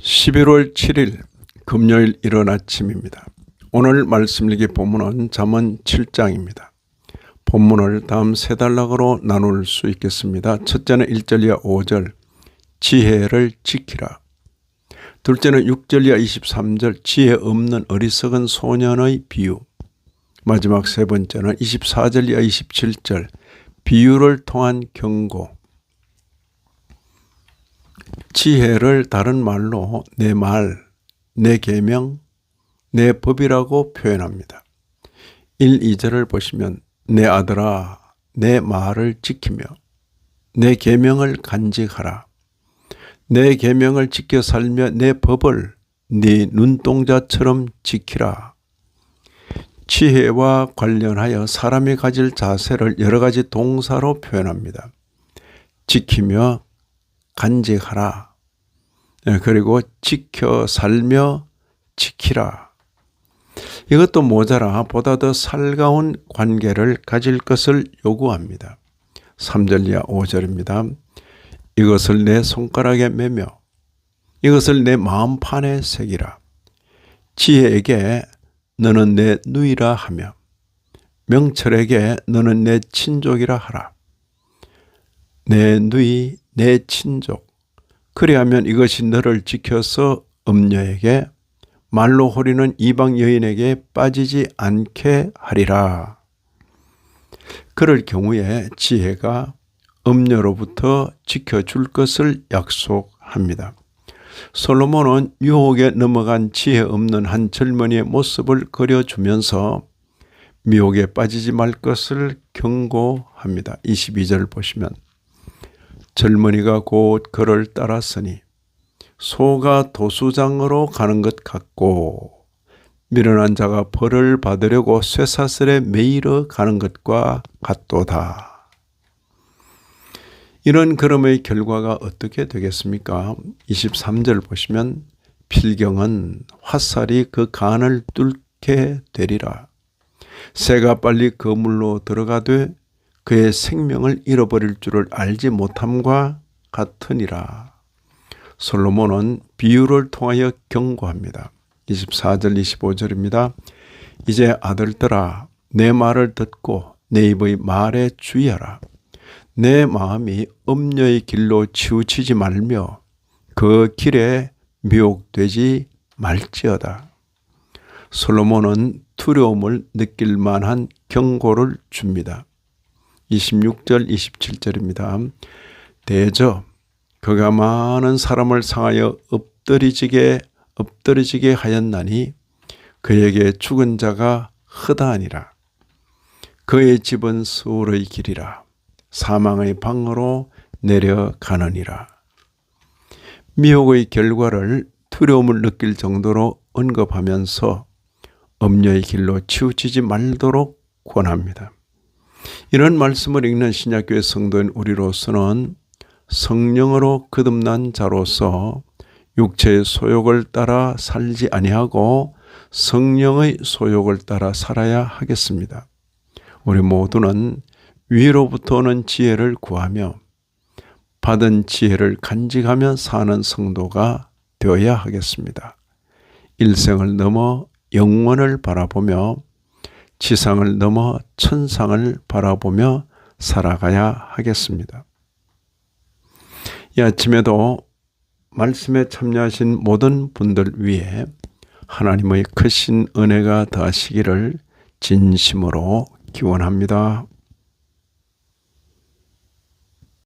11월 7일 금요일 이른 아침입니다. 오늘 말씀 읽기 본문은 잠언 7장입니다. 본문을 다음 세 단락으로 나눌 수 있겠습니다. 첫째는 1절 이하 5절 지혜를 지키라. 둘째는 6절 이하 23절 지혜 없는 어리석은 소년의 비유. 마지막 세 번째는 24절 이하 27절 비유를 통한 경고. 지혜를 다른 말로 내 말, 내 계명, 내 법이라고 표현합니다. 1, 2절을 보시면 내 아들아 내 말을 지키며 내 계명을 간직하라. 내 계명을 지켜 살며 내 법을 네 눈동자처럼 지키라. 지혜와 관련하여 사람이 가질 자세를 여러 가지 동사로 표현합니다. 지키며 간직하라. 그리고 지켜 살며 지키라. 이것도 모자라 보다 더 살가운 관계를 가질 것을 요구합니다. 3절 이하 5절입니다. 이것을 내 손가락에 매며 이것을 내 마음판에 새기라. 지혜에게 너는 내 누이라 하며 명철에게 너는 내 친족이라 하라. 내 누이 내 친족. 그리하면 이것이 너를 지켜서 음녀에게 말로 호리는 이방 여인에게 빠지지 않게 하리라. 그럴 경우에 지혜가 음녀로부터 지켜줄 것을 약속합니다. 솔로몬은 유혹에 넘어간 지혜 없는 한 젊은이의 모습을 그려주면서 미혹에 빠지지 말 것을 경고합니다. 22절 보시면 젊은이가 곧 그를 따랐으니 소가 도수장으로 가는 것 같고 미련한 자가 벌을 받으려고 쇠사슬에 매이러 가는 것과 같도다. 이런 걸음의 결과가 어떻게 되겠습니까? 23절 보시면 필경은 화살이 그 간을 뚫게 되리라. 새가 빨리 그물로 들어가되 그의 생명을 잃어버릴 줄을 알지 못함과 같으니라. 솔로몬은 비유를 통하여 경고합니다. 24절 25절입니다. 이제 아들들아 내 말을 듣고 내 입의 말에 주의하라. 내 마음이 음녀의 길로 치우치지 말며 그 길에 미혹되지 말지어다. 솔로몬은 두려움을 느낄 만한 경고를 줍니다. 26절 27절입니다. 대저 그가 많은 사람을 상하여 엎드리지게 하였나니 그에게 죽은 자가 허다하니라. 그의 집은 수울의 길이라 사망의 방으로 내려가느니라. 미혹의 결과를 두려움을 느낄 정도로 언급하면서 음녀의 길로 치우치지 말도록 권합니다. 이런 말씀을 읽는 신약교회 성도인 우리로서는 성령으로 거듭난 자로서 육체의 소욕을 따라 살지 아니하고 성령의 소욕을 따라 살아야 하겠습니다. 우리 모두는 위로부터 오는 지혜를 구하며 받은 지혜를 간직하며 사는 성도가 되어야 하겠습니다. 일생을 넘어 영원을 바라보며 지상을 넘어 천상을 바라보며 살아가야 하겠습니다. 이 아침에도 말씀에 참여하신 모든 분들 위해 하나님의 크신 은혜가 더하시기를 진심으로 기원합니다.